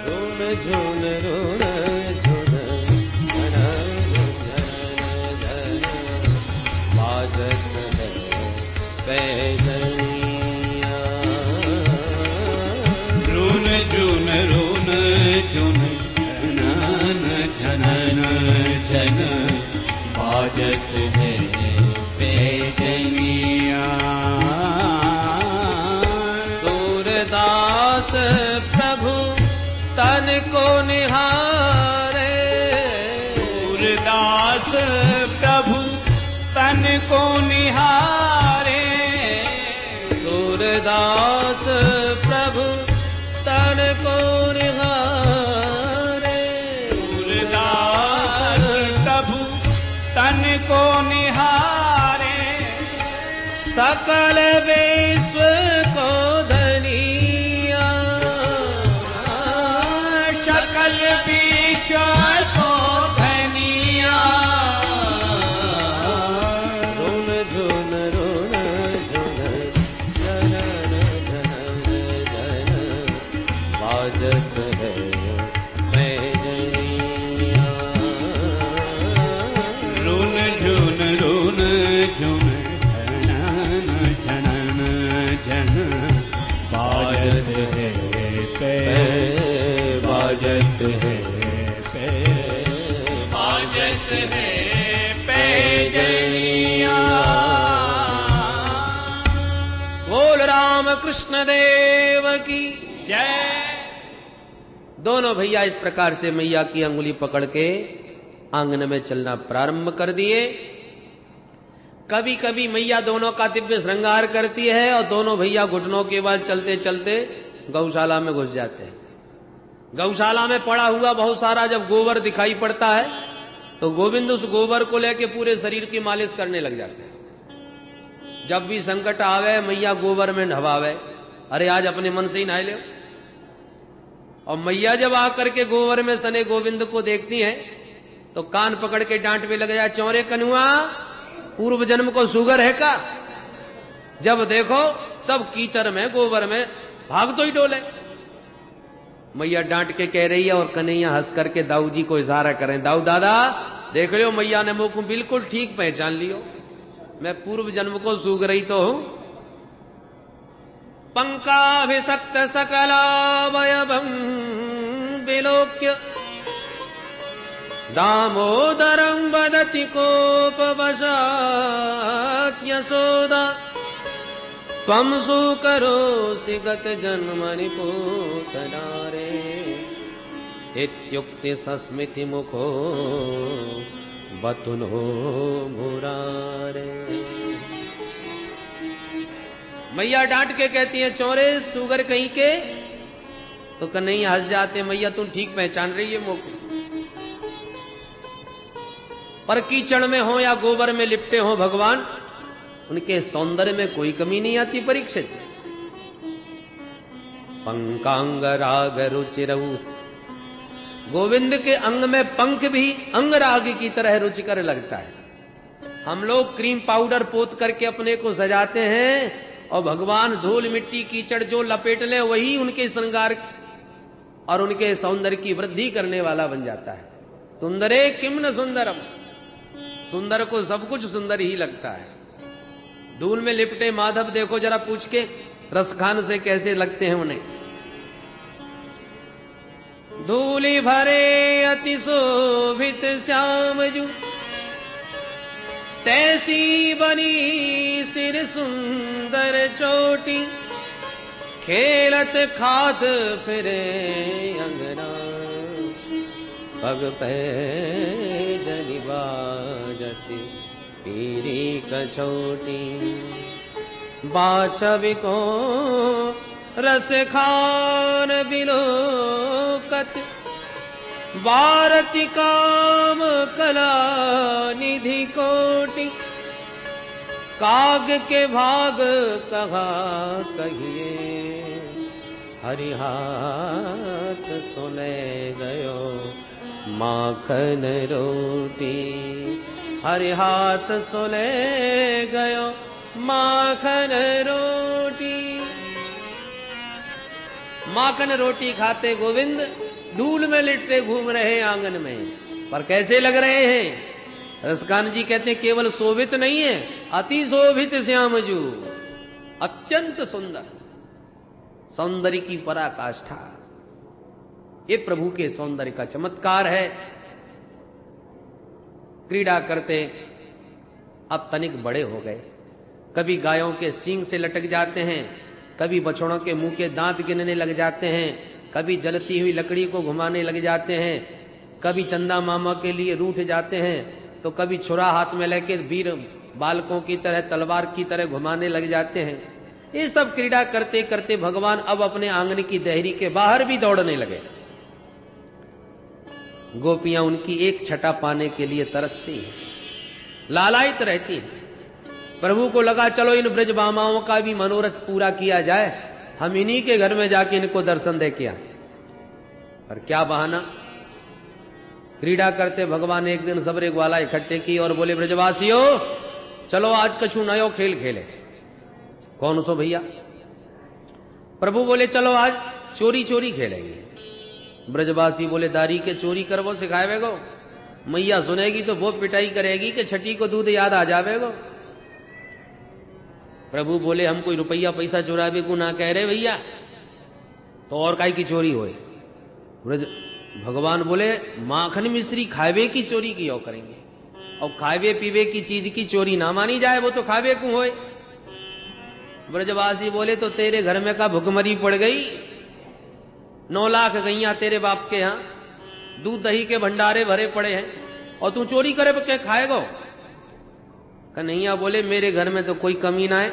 झून झून रुण झून झन झन बाजत है पैजनिया। रुन झून रुन झून झनन झनन झन बाजत है पैजनिया। सूरदास प्रभु तन को निहारे, सूरदास प्रभु तन को निहारे। सूरदास प्रभु तन को निहारे। सूरदास प्रभु तन को निहारे। सकल विश्व को धनिया, सकल विश्व को धनिया। रुन झुन रुन झुन झनन झनन झन बाजत है पैजनिया। रुन झुन रुन झुन झनन झनन झन बाजत है बाजत है बाजत है पैजनिया। बोल राम कृष्ण देव की जय। दोनों भैया इस प्रकार से मैया की अंगुली पकड़ के आंगन में चलना प्रारंभ कर दिए। कभी कभी मैया दोनों का दिव्य श्रृंगार करती है और दोनों भैया घुटनों के बाद चलते चलते गौशाला में घुस जाते हैं। गौशाला में पड़ा हुआ बहुत सारा जब गोबर दिखाई पड़ता है तो गोविंद उस गोबर को लेके पूरे शरीर की मालिश करने लग जाते हैं। जब भी संकट आवे मैया गोबर में नहवावे, अरे आज अपने मन से ही नहा ले। और मैया जब आकर के गोबर में सने गोविंद को देखती हैं तो कान पकड़ के डांट पे लग जाए, चौरे कनुआ पूर्व जन्म को शुगर है का? जब देखो तब कीचड़ में गोबर में भाग तो ही डोले। मैया डांट के कह रही है और कन्हैया हंस करके दाऊ जी को इशारा करें, दाऊ दादा देख लियो मैया ने मुझको बिल्कुल ठीक पहचान लियो, मैं पूर्व जन्म को सूग रही तो हूं। पंकाभिषक्त सकलावयवं विलोक्य दामोदरं वदति कोपवशात् यशोदा त्वं सुकरोसि गत जन्मनि पूतनारे इत्युक्ति सस्मिति मुखो बतुनो मुरारे। मैया डांट के कहती है, चोरे सुगर कहीं के? तो कन्हैया हंस जाते, मैया तुम ठीक पहचान रही है मुझको, पर कीचड़ में हो या गोबर में लिपटे हो भगवान, उनके सौंदर्य में कोई कमी नहीं आती। परीक्षित पंकांग राग रुचिरऊ, गोविंद के अंग में पंख भी अंगराग की तरह रुचिकर लगता है। हम लोग क्रीम पाउडर पोत करके अपने को सजाते हैं और भगवान धूल मिट्टी कीचड़ जो लपेट ले वही उनके श्रृंगार और उनके सौंदर्य की वृद्धि करने वाला बन जाता है। सुंदरे किम न सुंदरम, सुंदर को सब कुछ सुंदर ही लगता है। धूल में लिपटे माधव देखो जरा पूछ के रसखान से कैसे लगते हैं उन्हें। धूली भरे अति शोभित श्यामजू, तैसी बनी सिर सुंदर चोटी, खेलत खात फिरे अंगना, पग पैजनि बाजति पीरी कछोटी, बाछवि को रस खान बिलोकत, भारती काम कला निधि कोटि, काग के भाग कहा कहिए, हरि हाथ सुने गयो माखन रोटी, हरि हाथ सुने गयो माखन रोटी। माखन रोटी खाते गोविंद, धूल में लिटते घूम रहे आंगन में। पर कैसे लग रहे हैं? रसकान जी कहते हैं केवल शोभित नहीं है, अति शोभित श्यामजू, अत्यंत सुंदर, सौंदर्य की पराकाष्ठा। ये प्रभु के सौंदर्य का चमत्कार है। क्रीड़ा करते अब तनिक बड़े हो गए, कभी गायों के सींग से लटक जाते हैं, कभी बछड़ों के मुंह के दांत गिनने लग जाते हैं, कभी जलती हुई लकड़ी को घुमाने लग जाते हैं, कभी चंदा मामा के लिए रूठ जाते हैं, तो कभी छुरा हाथ में लेके वीर बालकों की तरह तलवार की तरह घुमाने लग जाते हैं। ये सब क्रीड़ा करते करते भगवान अब अपने आंगन की देहरी के बाहर भी दौड़ने लगे। गोपियां उनकी एक छटा पाने के लिए तरसती हैं, लालायित रहती हैं। प्रभु को लगा चलो इन ब्रजबामाओं का भी मनोरथ पूरा किया जाए, हम इन्हीं के घर में जाके इनको दर्शन दे के आए। पर क्या बहाना, क्रीड़ा करते भगवान एक दिन सबरे ग्वाला इकट्ठे की और बोले ब्रजवासियों चलो आज कछु नयो खेल खेले। कौन सो भैया? प्रभु बोले चलो आज चोरी चोरी खेलेंगे। ब्रजवासी बोले दारी के चोरी करवो सिखाएगो, मैया सुनेगी तो वो पिटाई करेगी कि छठी को दूध याद आ जावेगो। प्रभु बोले हम कोई रुपया पैसा चुरावे को ना कह रहे भैया, तो और काई की चोरी होए। भगवान बोले माखन मिश्री खावे की चोरी की और करेंगे, और खावे पीवे की चीज की चोरी ना मानी जाए, वो तो खावे को होए। ब्रजवासी बोले तो तेरे घर में का भुखमरी पड़ गई, 9 लाख गैया तेरे बाप के यहां, दूध दही के भंडारे भरे पड़े हैं, और तू चोरी करे क्या खाएगो? कन्हैया बोले मेरे घर में तो कोई कमी ना है,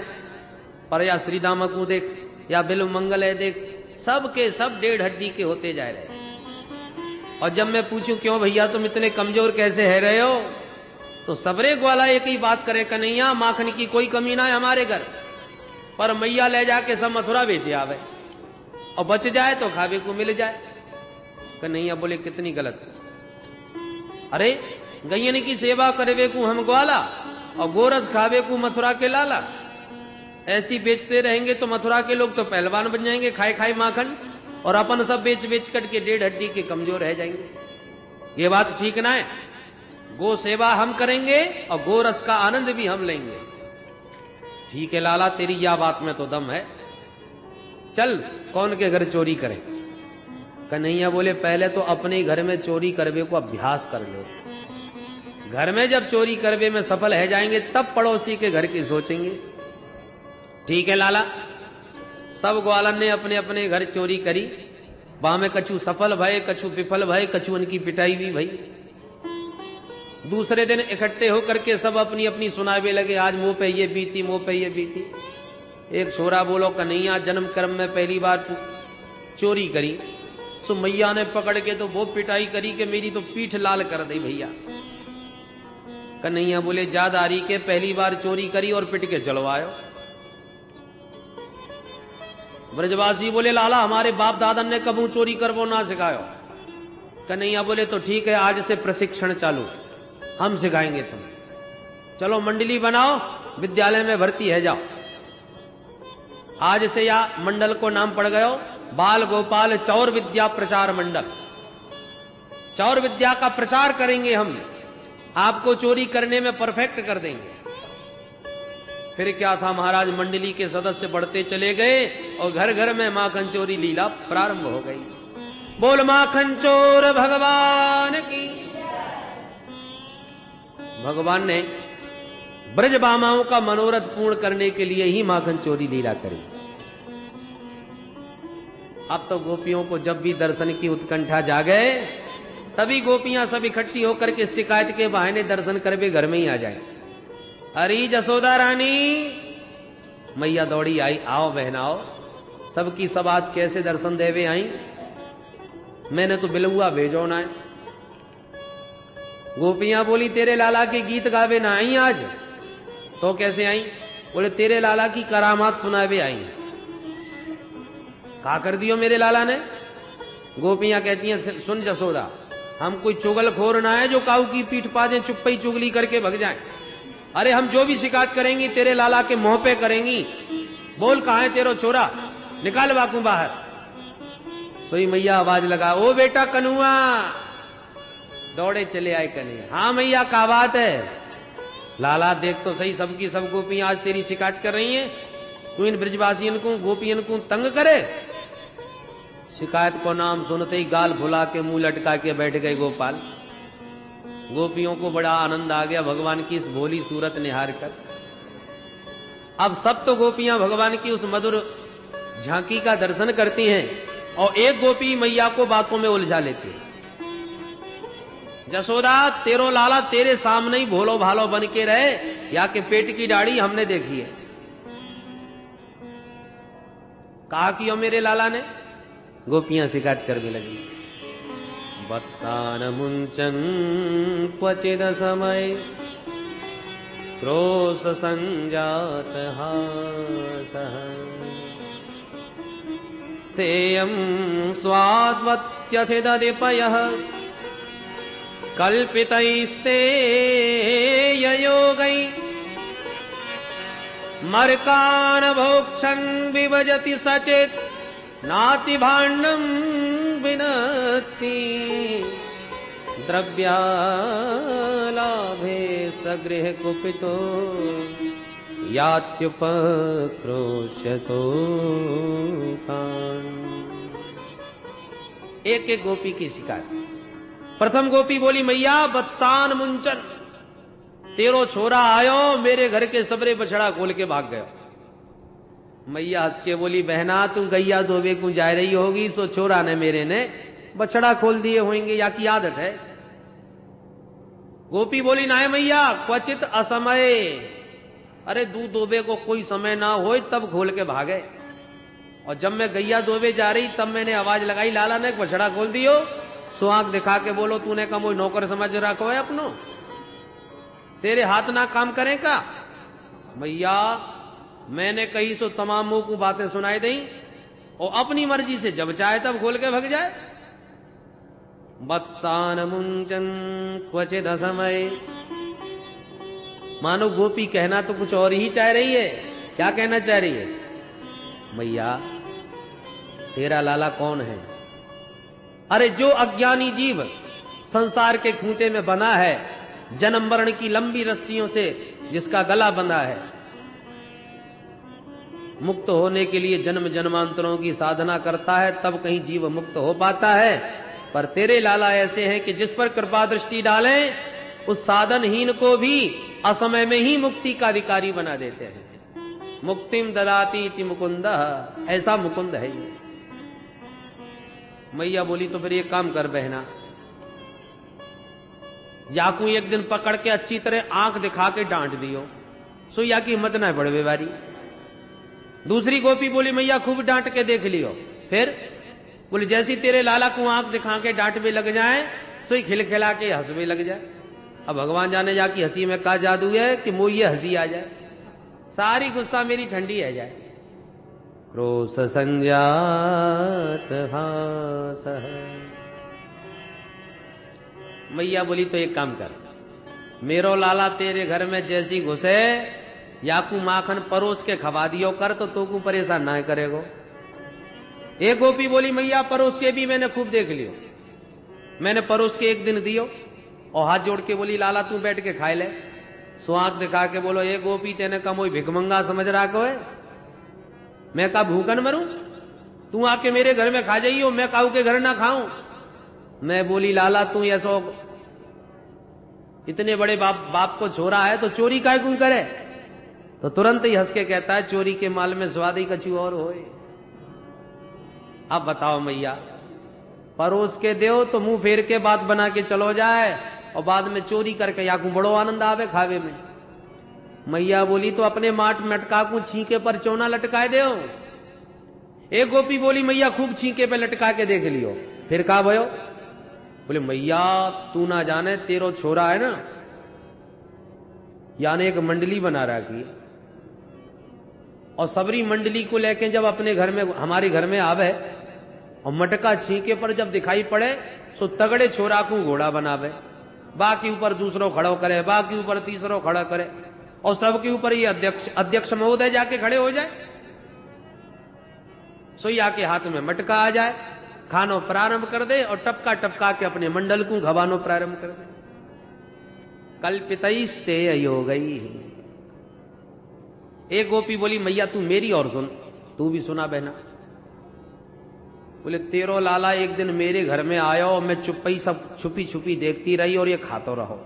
पर या श्री दामा को देख या बिल्व मंगल है देख, सब के सब 1.5 हड्डी के होते जा रहे। और जब मैं पूछूं क्यों भैया तुम इतने कमजोर कैसे है रहे हो, तो सबरे ग्वाला एक ही बात करे कन्हैया माखन की कोई कमी ना है हमारे घर, पर मैया ले जाके सब मथुरा बेचे आवे, और बच जाए तो खावे को मिल जाए। कन्हैया बोले कितनी गलत, अरे गैयन की सेवा करवे को हम ग्वाला और गोरस खावे को मथुरा के लाला, ऐसी बेचते रहेंगे तो मथुरा के लोग तो पहलवान बन जाएंगे खाए खाए माखन, और अपन सब बेच बेच करके 1.5 हड्डी के कमजोर रह जाएंगे। ये बात ठीक ना है। गो सेवा हम करेंगे और गोरस का आनंद भी हम लेंगे। ठीक है लाला तेरी या बात में तो दम है, चल कौन के घर चोरी करें। कन्हैया बोले पहले तो अपने घर में चोरी करवे को अभ्यास कर लो, घर में जब चोरी करवे में सफल है जाएंगे तब पड़ोसी के घर की सोचेंगे। ठीक है लाला। सब ग्वालन ने अपने अपने घर चोरी करी, वहां में कछु सफल भय कछु विफल भय, कछु उनकी पिटाई भी भई। दूसरे दिन इकट्ठे होकर के सब अपनी अपनी सुनावे लगे, आज मुंह पे ये बीती मुंह पे ये बीती। एक छोरा बोलो कन्हैया जन्म कर्म में पहली बार चोरी करी, तो मैया ने पकड़ के तो वो पिटाई करी कि मेरी तो पीठ लाल कर दी भैया। कन्हैया बोले जादारी के पहली बार चोरी करी और पिट के चलवायो। ब्रजवासी बोले लाला हमारे बाप दादा ने कबू चोरी करवो ना सिखायो। कन्हैया बोले तो ठीक है आज से प्रशिक्षण चालू, हम सिखाएंगे तुम। चलो मंडली बनाओ, विद्यालय में भर्ती है जाओ। आज से या मंडल को नाम पड़ गयो बाल गोपाल चौर विद्या प्रचार मंडल। चौर विद्या का प्रचार करेंगे हम, आपको चोरी करने में परफेक्ट कर देंगे। फिर क्या था महाराज, मंडली के सदस्य बढ़ते चले गए और घर घर में माखन चोरी लीला प्रारंभ हो गई। बोल माखन चोर भगवान की। भगवान ने ब्रजबामाओं का मनोरथ पूर्ण करने के लिए ही माखन चोरी लीला करी। अब तो गोपियों को जब भी दर्शन की उत्कंठा जागे तभी गोपियां सब इकट्ठी होकर के शिकायत के बहाने दर्शन करवे घर में ही आ जाए। अरे जसोदा रानी, मैया दौड़ी आई, आओ बहन आओ, सबकी सब आज कैसे दर्शन देवे आई, मैंने तो बिलुआ भेजो ना है। गोपियां बोली तेरे लाला के गीत गावे ना आई आज, तो कैसे आई? बोले तेरे लाला की करामात सुनावे आई। क्या कर दियो मेरे लाला ने? गोपियां कहती हैं सुन जसोदा, हम कोई चुगलखोर ना है जो काऊ की पीठ पाजे चुप्पी चुगली करके भग जाए। अरे हम जो भी शिकायत करेंगी तेरे लाला के मुंह पे करेंगी। बोल कहां है तेरो छोरा, निकाल बाकू बाहर। सोई मैया आवाज लगा, ओ बेटा कन्हुआ। दौड़े चले आए कन्हैया। हाँ मैया क्या बात है? लाला देख तो सही, सबकी सब गोपियां आज तेरी शिकायत कर रही हैं, तू इन ब्रजवासियन को गोपियन को तंग करे। शिकायत को नाम सुनते ही गाल भुला के मुंह लटका के बैठ गए गोपाल। गोपियों को बड़ा आनंद आ गया भगवान की इस भोली सूरत निहार कर। अब सब तो गोपियां भगवान की उस मधुर झांकी का दर्शन करती हैं और एक गोपी मैया को बातों में उलझा लेती है। जसोदा तेरो लाला तेरे सामने ही भोलो भालो बन के रहे, या के पेट की दाढ़ी हमने देखी है। कहा कि मेरे लाला ने, गोपियां शिकायत करने लगी। वत्सान मुंचन क्वचिद समय क्रोश संजात हासः स्थेयं स्वाद्वत्यथिदधिपयः कल्पितैस्ते योगै मर्कान भोक्षन् विभजति सचेत नाति भाण्डं विनत्ति द्रव्यालाभे सगृह कुपितो यात्युपक्रोशतो कान्। एक एक गोपी की शिकायत। प्रथम गोपी बोली, मैया बत्सान मुंचन, तेरो छोरा आयो मेरे घर के सबरे बछड़ा खोल के भाग गया। मैया हंस के बोली, बहना तू गैया धोबे को जा रही होगी, सो छोरा ने मेरे ने बछड़ा खोल दिए होंगे, या की आदत है। गोपी बोली, ना मैया क्वचित असमय, अरे दूध दोबे को कोई समय ना हो तब खोल के भागे। और जब मैं गैया दोबे जा रही तब मैंने आवाज लगाई, लाला ने बछड़ा खोल दियो। सो आंख दिखा के बोलो, तूने कहा मोई नौकर समझ रखो है अपनो, तेरे हाथ ना काम करें का? मैया मैंने कही सो तमाम मुंह को बातें सुनाई दी, और अपनी मर्जी से जब चाहे तब खोल के भग जाए। वत्सान मुंचन क्वचिद समय, मानो गोपी कहना तो कुछ और ही चाह रही है। क्या कहना चाह रही है? मैया तेरा लाला कौन है? अरे जो अज्ञानी जीव संसार के खूंटे में बना है, जन्म मरण की लंबी रस्सियों से जिसका गला बंधा है, मुक्त होने के लिए जन्म जन्मांतरों की साधना करता है, तब कहीं जीव मुक्त हो पाता है। पर तेरे लाला ऐसे हैं कि जिस पर कृपा दृष्टि डालें उस साधनहीन को भी असमय में ही मुक्ति का अधिकारी बना देते हैं। मुक्तिम ददाति इति मुकुंद, ऐसा मुकुंद है ये। मैया बोली, तो फिर ये काम कर बहना, याकू एक दिन पकड़ के अच्छी तरह आंख दिखा के डांट दियो, सो या की हिम्मत ना पड़े बेवारी। दूसरी गोपी बोली, मैया खूब डांट के देख लियो। फिर बोली, जैसी तेरे लाला को आंख दिखा के डांट भी लग जाए, सो ही खिलखिला के हंस भी लग जाए। अब भगवान जाने जा की हंसी में का जादू है कि मुझे ये हंसी आ जाए, सारी गुस्सा मेरी ठंडी है जाए। क्रोश संजात हासः। मैया बोली, तो एक काम कर, मेरो लाला तेरे घर में जैसी घुसे याकू माखन परोस के खवा दियो कर, तो तू को परेशान ना करेगो। एक गोपी बोली, मैया परोस के भी मैंने खूब देख लियो, मैंने परोस के एक दिन दियो और हाथ जोड़ के बोली, लाला तू बैठ के खाए ले। सो आंख दिखा के बोलो, एक गोपी तेने कहा मोई भिकमंगा समझ रहा को है, मैं का भूखन मरूं, तू आके मेरे घर में खा जाइयो, मैं काऊ के घर ना खाऊं। मैं बोली, लाला तू ऐसो इतने बड़े बाप को छोरा है तो चोरी काय क्यों करे? तो तुरंत ही हंस के कहता है, चोरी के माल में स्वाद ही कछु और होए। अब बताओ मैया, परोस के दो तो मुंह फेर के बात बना के चलो जाए, और बाद में चोरी करके याकू बड़ो आनंद आवे खावे में। मैया बोली, तो अपने माट मटका को छींके पर चौना लटकाए दो। एक गोपी बोली, मैया खूब छींके पे लटका के देख लियो। फिर कहा भयो? बोले, मैया तू ना जाने, तेरो छोरा है ना, यानी एक मंडली बना रखी, और सबरी मंडली को लेके जब अपने घर में हमारे घर में आवे और मटका छींके पर जब दिखाई पड़े, सो तगड़े छोरा को घोड़ा बनावे, बाकी ऊपर दूसरों खड़ो करे, बाकी ऊपर तीसरों खड़ा करे, और सबके ऊपर ये अध्यक्ष महोदय जाके खड़े हो जाए। सो या के हाथ में मटका आ जाए, खानो प्रारंभ कर दे और टपका टपका के अपने मंडल को घबानो प्रारंभ कर दे। कल्पितैस्ते अयोगई। एक गोपी बोली मैया तू मेरी और सुन, तू भी सुना बहना। बोले तेरो लाला एक दिन मेरे घर में आयो और मैं चुप्पी सब छुपी छुपी देखती रही और ये खातो रहो।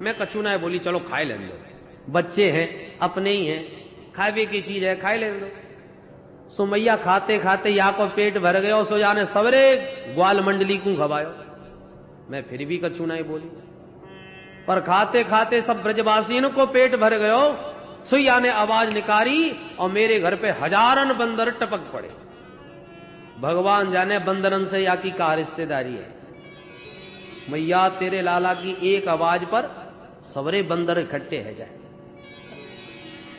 मैं कछू ना बोली चलो खाए लेने दो, बच्चे हैं अपने ही हैं, खावे की चीज है खाए लेने दो। सो मैया खाते खाते या को पेट भर गयो, सो जाने सवरे ग्वाल मंडली को खवायो। मैं फिर भी कछू ना बोली, पर खाते खाते सब ब्रजवासियों को पेट भर गयो। सो याने आवाज निकारी और मेरे घर पे हजारन बंदर टपक पड़े। भगवान जाने बंदरन से या की का रिश्तेदारी है। मैया तेरे लाला की एक आवाज पर सवरे बंदर इकट्ठे है जाए।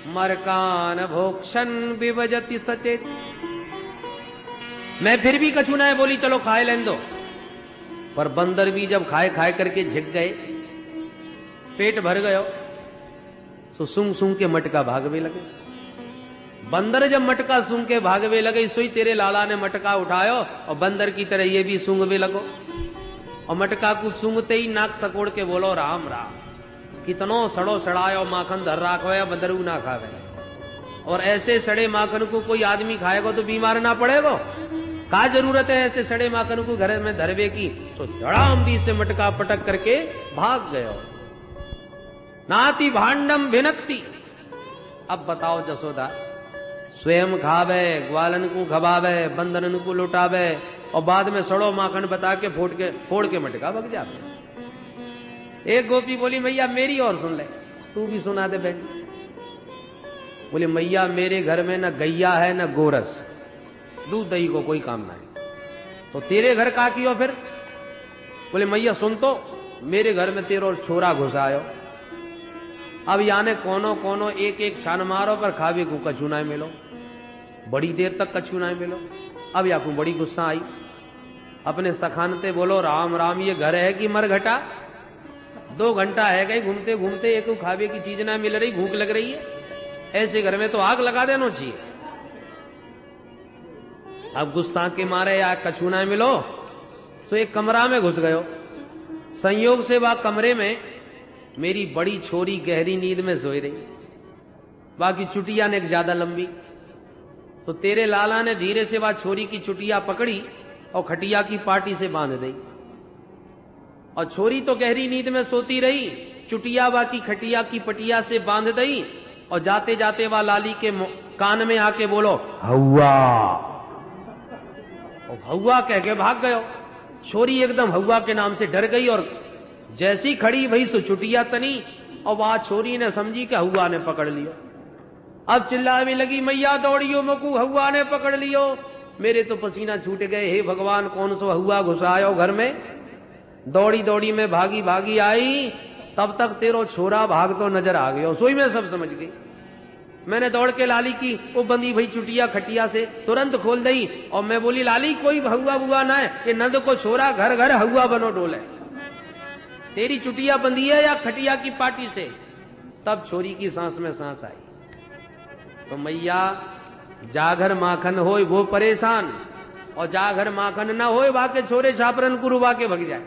मरकान भोक्षण विभजति सचेत। मैं फिर भी कछू ना बोली चलो खाए लेने दो, पर बंदर भी जब खाए खाए करके झिक गए, पेट भर गयो, तो सूंघ सूंघ के मटका भागवे लगे। बंदर जब मटका सूंघ के भागवे लगे, सोई तेरे लाला ने मटका उठायो और बंदर की तरह ये भी सूंघवे लगो। और मटका को सूंघते ही नाक सकोड़ के बोलो राम राम। कितनो सड़ो सड़ायो माखन धर राखो या बंदरू ना खावे। और ऐसे सड़े माखन को कोई आदमी खाएगा तो बीमार ना पड़ेगा। का जरूरत है ऐसे सड़े माखन को घर में धरवे की। तो धड़ाम दी से मटका पटक करके भाग गयो। नाति भांडम भिनत्ती। अब बताओ जसोदा, स्वयं खावे, ग्वालन को खवावे, बंदरन को लुटावे और बाद में सड़ो माखन बता के फोड़ के मटका भग जावे। एक गोपी बोली मैया मेरी और सुन ले, तू भी सुना दे बहन। बोले मैया मेरे घर में न गैया है न गोरस, दूध दही को कोई काम ना है। तो तेरे घर का कियो फिर? बोले मैया सुन तो, मेरे घर में तेरो छोरा घुसायो। अब याने कोनो कोनो एक एक छान मारो पर खावे को कछू ना मिलो, बड़ी देर तक कछू ना मिलो। अब या को बड़ी गुस्सा आई, अपने सखानते बोलो राम राम ये घर है कि मरघटा? 2 घंटा है गई घूमते घूमते, एक खावे की चीज ना मिल रही, भूख लग रही है, ऐसे घर में तो आग लगा देना चाहिए। अब गुस्सा के मारे या कछू ना मिलो, तो एक कमरा में घुस गयो। संयोग से वह कमरे में मेरी बड़ी छोरी गहरी नींद में सोई रही, बाकी चुटिया ने ज्यादा लंबी। तो तेरे लाला ने धीरे से वह छोरी की चुटिया पकड़ी और खटिया की पाटी से बांध दी। और छोरी तो गहरी नींद में सोती रही, चुटिया बाकी खटिया की पटिया से बांध दी। और जाते जाते वह लाली के कान में आके बोलो हौवा, और हौवा कह के भाग गयो। छोरी एकदम हौवा के नाम से डर गई और जैसी खड़ी भई सो चुटिया तनी, और वह छोरी ने समझी कि हौवा ने पकड़ लियो। अब चिल्लाने लगी मैया दौड़ियो मकू, हौवा ने पकड़ लियो। मेरे तो पसीना छूट गए, हे भगवान कौन सो हौवा घुसायो घर में। दौड़ी दौड़ी में भागी भागी आई, तब तक तेरो छोरा भाग तो नजर आ गया। सोई में सब समझ गई। मैंने दौड़ के लाली की वो बंदी भई चुटिया खटिया से तुरंत खोल दी। और मैं बोली लाली कोई हौवा बुआ ना है, ये नंद को छोरा घर घर हौवा बनो डोले। तेरी चुटिया बंदी है या खटिया की पाटी से? तब छोरी की सांस में सांस आई। तो मैया जागर माखन होए वो परेशान, और जागर माखन ना होए वाके छोरे छापरन को रुबा के भग जाए।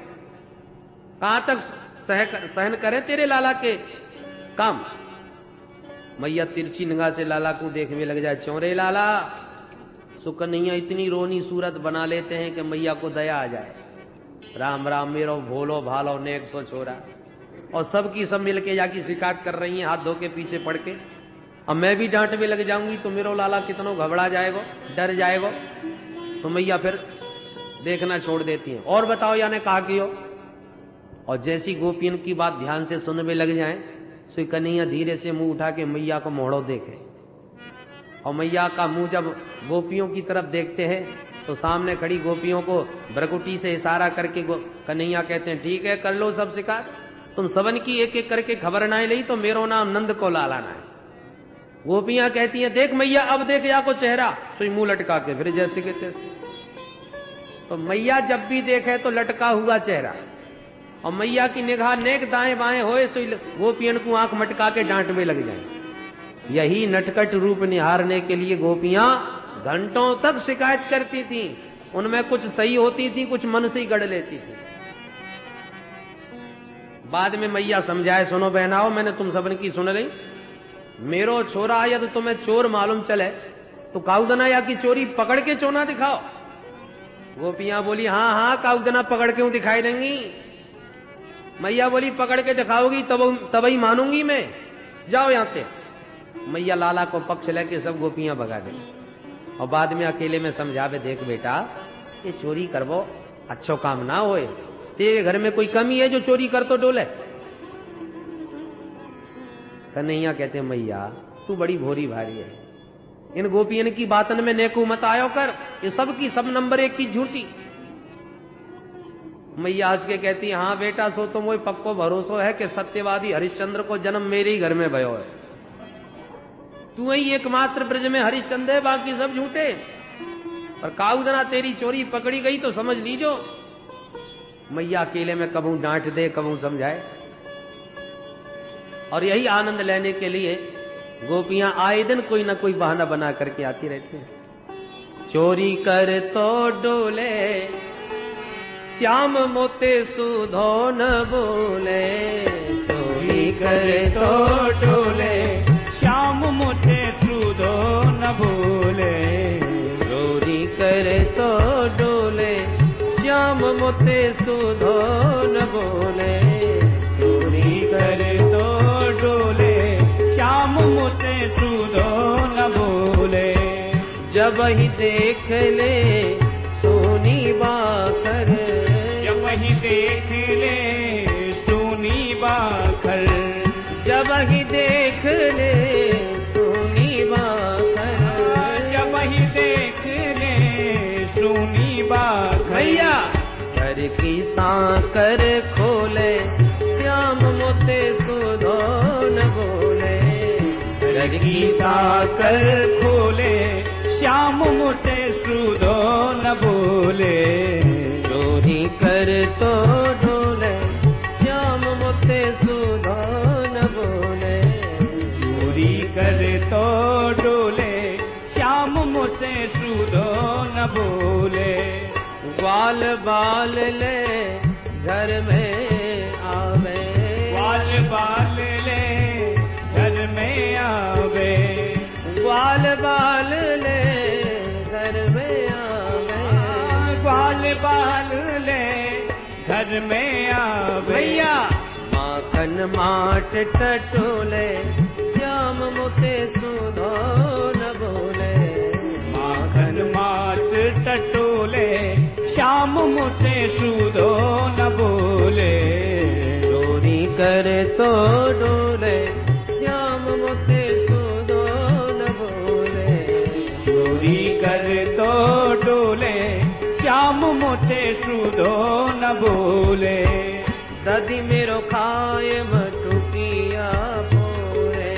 कहां तक सहन करे तेरे लाला के काम। मैया तिरछी निगाह से लाला को देखने लग जाए। चौरे लाला सुकन्या इतनी रोनी सूरत बना लेते हैं कि मैया को दया आ जाए। राम राम मेरो भोलो भालो नेक सो छोरा। और सबकी सब मिलके जाकी शिकायत कर रही हैं हाथ धो के पीछे पड़ के। अब मैं भी डांट में लग जाऊंगी तो मेरो लाला कितना घबरा जाएगा, डर जाएगा। तो मैया फिर देखना छोड़ देती हैं। और बताओ याने कहा कि हो। और जैसी गोपियन की बात ध्यान से सुनने में लग जाए, सो कन्हैया धीरे से मुंह उठा के मैया को मोड़ो देखे। और मैया का मुंह जब गोपियों की तरफ देखते हैं तो सामने खड़ी गोपियों को भ्रकुटी से इशारा करके कन्हैया कहते हैं ठीक है कर लो सब शिकार। तुम सबन की एक एक करके खबर ना ली तो मेरो नाम नंद को लाला ना है। गोपियां कहती हैं देख मैया अब देख या को चेहरा, सुई मुंह लटका के फिर जैसे के तैसे। तो मैया जब भी देखे तो लटका हुआ चेहरा, और मैया की निगाह नेक दाएं बाएं होए सो गोपियन को आंख मटका के डांट में लग जाए। यही नटखट रूप निहारने के लिए गोपियां घंटों तक शिकायत करती थी उनमें कुछ सही होती थी, कुछ मन से ही गढ़ लेती थी। बाद में मैया समझाए, सुनो बहनाओ, मैंने तुम सबन की सुन ली। मेरो छोरा या तो तुम्हें चोर मालूम चले तो काउदना या की चोरी पकड़ के चोना दिखाओ। गोपियां बोली, हाँ हाँ काउदना पकड़ के दिखाई देंगी। मैया बोली, पकड़ के दिखाओगी तब ही मानूंगी मैं, जाओ यहां से। मैया लाला को पक्ष लेके सब गोपियां भगा गई और बाद में अकेले में समझावे, देख बेटा ये चोरी करवो अच्छो काम ना होए, तेरे घर में कोई कमी है जो चोरी कर तो डोले। कन्हैया कहते, मैया तू बड़ी भोरी भारी है, इन गोपियन की बातन में नेकू मत आयो कर, ये सब की सब नंबर एक की झूठी। मैया हंस के कहती, हाँ बेटा सो तो मुझे पक्को भरोसो है कि सत्यवादी हरिश्चंद्र को जन्म मेरे ही घर में भयो है। तू ही एकमात्र ब्रज में हरिश्चंद्र है, बाकी सब झूठे। पर काउदना तेरी चोरी पकड़ी गई तो समझ लीजो। मैया अकेले में कबू डांट दे कबू समझाए, और यही आनंद लेने के लिए गोपियां आए दिन कोई ना कोई बहाना बना करके आती रहती हैं। चोरी कर तो डोले श्याम मोते सुधो न बोले, चोरी कर तो डोले श्याम मोते सुधो न बोले, चोरी कर तो डोले श्याम मोते सुधो न बोले, चोरी कर तो डोले श्याम मोते सुधो न बोले। जब ही देख ले सोनी बाखर, जब ही देख ले सोनी बाखर, जब ही देख ले सोनी बाखर, जब ही देख ले सोनी बाखर। भैया घर की सांकर खोले श्याम मोते सुधो न बोले, घर की साकर खोले श्याम मोते सुधो न बोले, चोरी कर तो डोले श्याम मोते सुधो न बोले, चोरी कर तो डोले श्याम मोते सुधो न बोले। ग्वाल बाल ले घर में आवे, ग्वाल बाल ले घर में आवे, ग्वाल बाल ले घर में आवे, ग्वाल बाल ले घर में आवे। भैया माखन माट टटोले श्याम मोते सुधो न बोले, माखन माट टटोले श्याम मोते सुधो न बोले, चोरी कर तो डोले श्याम मोते सुधो न बोले, चोरी कर तो डोले श्याम मोते सुधो न बोले। दधी मेरो खाए मटुकिया पोरे,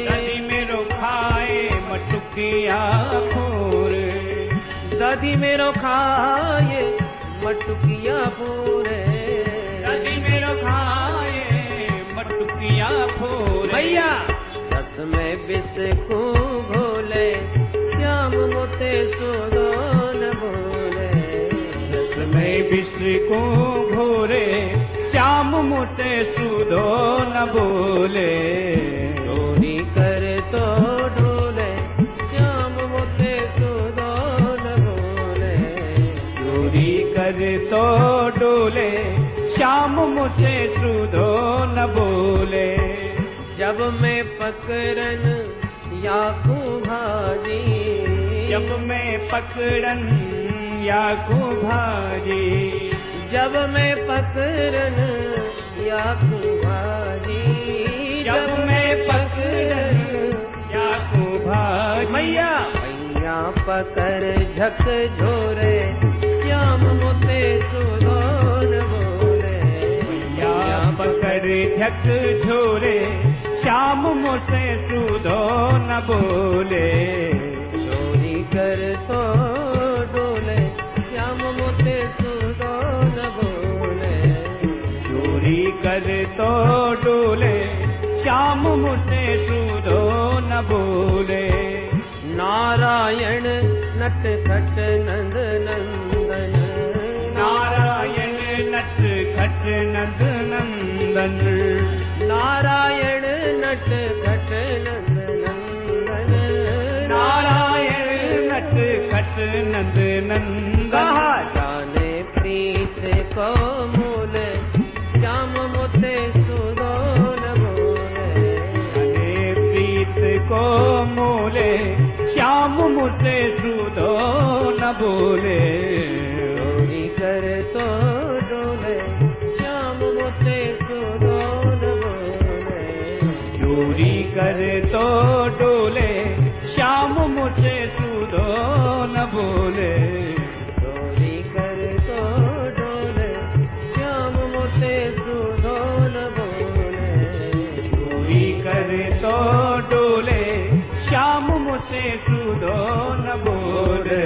दधी मेरो खाए मटुकिया फोरे, दधी मेरो खाए मटुकिया पोरे, दधी मेरो खाए मटुकिया फोरे। भैया रस में बिस को घोले श्याम मोते सुधो न बोले, रस में विष को घोरे श्याम मोते सुधो न बोले, चोरी कर तो डोले श्याम मोते सुधो न बोले, चोरी कर तो डोले श्याम मोते सुधो न बोले। जब मैं पकड़न या को भाजी, जब मैं पकड़न या को भाजी, जब मैं पकड़न या को भाजी, जब मैं पकड़न या को भाजी। मैया मैया पकड़ झक झोरे श्याम मोते सुधो न बोले, मैया पकड़ झक झोरे श्याम मोते सुधो न बोले, चोरी कर तो डोले श्याम मोते सुधो न बोले, चोरी कर तो डोले श्याम मोते सुधो न बोले। नारायण नट खट नंद नंदन, नारायण नट खट नंद नंदन, नारायण नट खट नंद नंदन, नारायण नट खट नंद नंदन। जाने प्रीत को मूल श्याम मोते सुदोन बोले, जाने प्रीत को मूले श्याम मुझसे सुधो न बोले, चोरी कर तो डोले श्याम मोते सुदोन बोले, चोरी कर तो डोले श्याम मुझसे सुधो न बोले, चोरी कर तो डोले श्याम मोते सुदोन बोले, चोरी कर तो डोले श्याम मुझसे सुधो न बोले।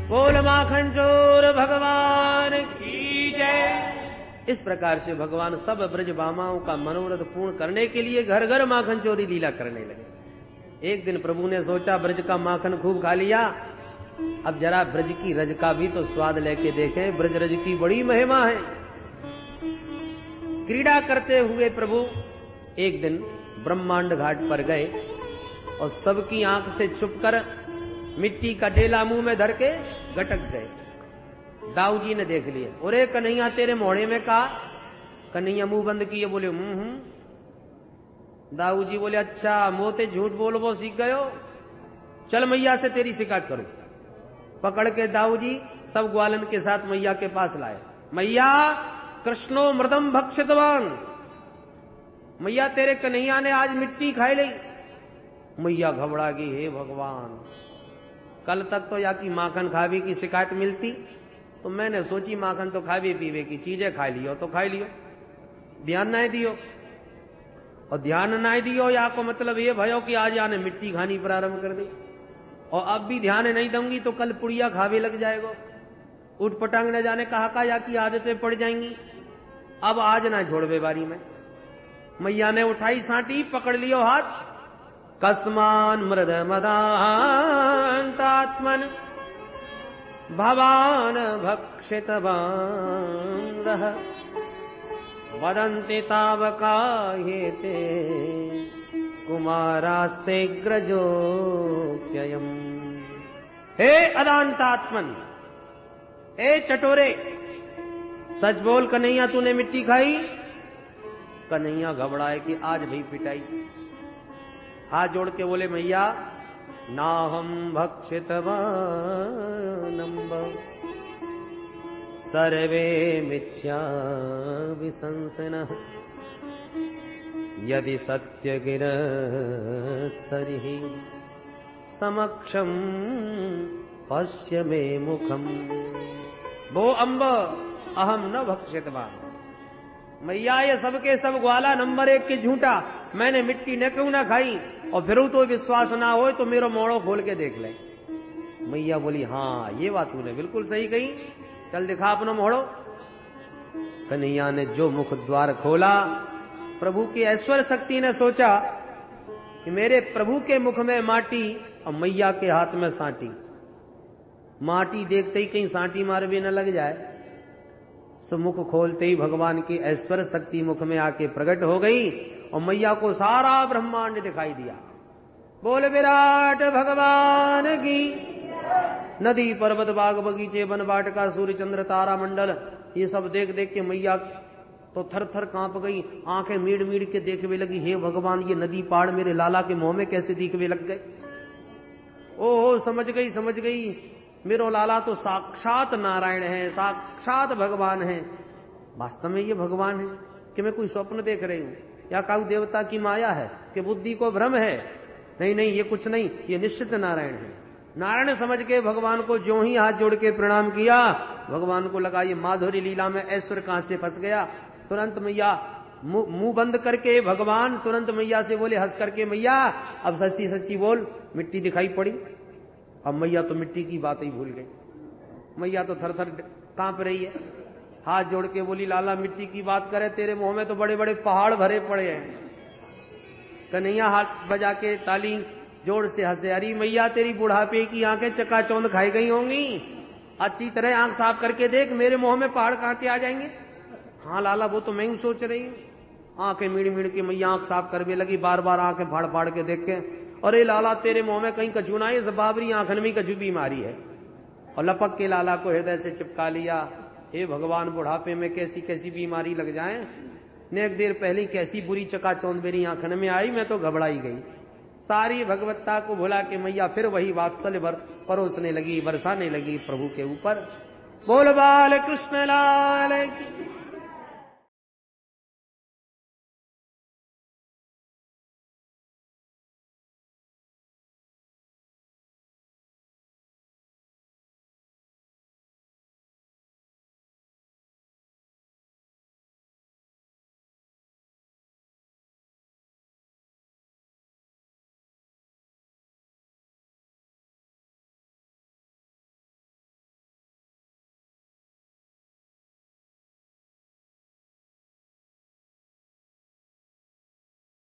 बोल माखन चोर भगवान की। की जय। इस प्रकार से भगवान सब ब्रज बामाओं का मनोरथ पूर्ण करने के लिए घर घर माखन चोरी लीला करने लगे। एक दिन प्रभु ने सोचा ब्रज का माखन खूब खा लिया, अब जरा ब्रज की रज का भी तो स्वाद लेके देखें, ब्रज रज की बड़ी महिमा है। क्रीड़ा करते हुए प्रभु एक दिन ब्रह्मांड घाट पर गए और सबकी आंख से छुपकर मिट्टी का डेला मुंह में धर के गटक गए। दाऊ जी ने देख लिया, अरे कन्हैया तेरे मोड़े में कहा। कन्हैया मुंह बंद किए बोले दाऊ जी बोले अच्छा मोते झूठ बोलबो सीख गयो, चल मैया से तेरी शिकायत करो। पकड़ के दाऊ जी सब ग्वालन के साथ मैया के पास लाए। मैया कृष्णो मृदम भक्षितवान, मैया तेरे कन्हैया ने आज मिट्टी खाई ली। मैया घबरा गई, हे भगवान कल तक तो या की माखन खावी की शिकायत मिलती, तो मैंने सोची माखन तो खावे पीवे की चीजें खा लियो तो खाई लियो, ध्यान नहीं दियो। और ध्यान नहीं दियो या को मतलब ये भयो कि आज आने मिट्टी खानी प्रारंभ कर दी, और अब भी ध्यान नहीं दूंगी तो कल पुड़िया खावे लग जाएगा, उठ पटांग न जाने कहा का या की आदतें पड़ जाएंगी। अब आज ना छोड़वे बारी में। मैया ने उठाई सांटी, पकड़ लियो हाथ, कस्मान मृद मदान्तात्मन भवान भक्षितवान् वदन्ति तावकाहेते कुमारास्ते ग्रजोऽप्ययम्। हे अदान्तात्मन, हे चटोरे, सच बोल कन्हैया तूने मिट्टी खाई? कन्हैया घबराए कि आज भी पिटाई। हाथ जोड़ के बोले मैया नाहम भक्षितवानम्ब सर्वे मिथ्या विशंसिनः यदि सत्य गिरस्तर्हि समक्षम पश्य मे मुखम। वो अम्ब अहम न भक्षितवान। मैया ये सबके सब ग्वाला नंबर 1 के झूठा, मैंने मिट्टी न क्यों ना खाई, और फिर तो विश्वास ना हो तो मेरा मोड़ो खोल के देख ले। मैया बोली हाँ ये बात तूने बिल्कुल सही कही, चल दिखा अपना मोड़ो। कन्हैया ने जो मुख द्वार खोला, प्रभु की ऐश्वर्य शक्ति ने सोचा कि मेरे प्रभु के मुख में माटी और मैया के हाथ में सांटी। माटी देखते ही कहीं सांटी मार भी न लग जाए, सो मुख खोलते ही भगवान की ऐश्वर्य शक्ति मुख में आके प्रकट हो गई और मैया को सारा ब्रह्मांड दिखाई दिया। बोल विराट भगवान की। नदी पर्वत बाग बगीचे वन वाटिका सूर्य चंद्र तारा मंडल ये सब देख देख के मैया तो थर थर कांप गई, आंखें मीड़ मीड़ के देखने लगी, हे भगवान ये नदी पहाड़ मेरे लाला के मुंह में कैसे दिखने लग गए। ओ समझ गई मेरो लाला तो साक्षात नारायण है, साक्षात भगवान है। वास्तव में ये भगवान है कि मैं कोई स्वप्न देख रही हूं, या काऊ देवता की माया है कि बुद्धि को भ्रम है? नहीं ये कुछ नहीं, ये निश्चित नारायण है। नारायण समझ के भगवान को ज्यों ही हाथ जोड़ के प्रणाम किया, भगवान को लगा ये माधुरी लीला में ऐश्वर्य कहां से फंस गया। तुरंत मैया मुंह बंद करके भगवान तुरंत मैया से बोले हंस करके, मैया अब सच्ची सच्ची बोल मिट्टी दिखाई पड़ी? अब मैया तो मिट्टी की बात ही भूल गई। मैया तो थर थर कांप रही है, हाथ जोड़ के बोली लाला मिट्टी की बात करे, तेरे मुंह में तो बड़े बड़े पहाड़ भरे पड़े हैं। कन्हैया हाथ बजा के ताली जोर से हंसे, अरे मैया तेरी बुढ़ापे की आंखें चकाचौंध खाई गई होंगी, अच्छी तरह आंख साफ करके देख, मेरे मुंह में पहाड़ कांटे आ जाएंगे। हाँ लाला वो तो मैं ही सोच रही हूँ। आंखें मीड़ मीड़ के मैया आंख साफ करने लगी, बार बार आंखें फाड़ फाड़ के देख के, अरे लाला तेरे मुंह में कहीं कछू ना है, इस बाबरी आंखन में कछू बीमारी है। और लपक के लाला को हृदय से चिपका लिया, हे भगवान बुढ़ापे में कैसी कैसी बीमारी लग जाए, ने एक देर पहले कैसी बुरी चकाचौंध मेरी आंखन में आई, मैं तो घबराई गई। सारी भगवत्ता को भुला के मैया फिर वही वात्सल्य परोसने लगी, बरसाने लगी प्रभु के ऊपर। बोल बाल कृष्ण लाल की।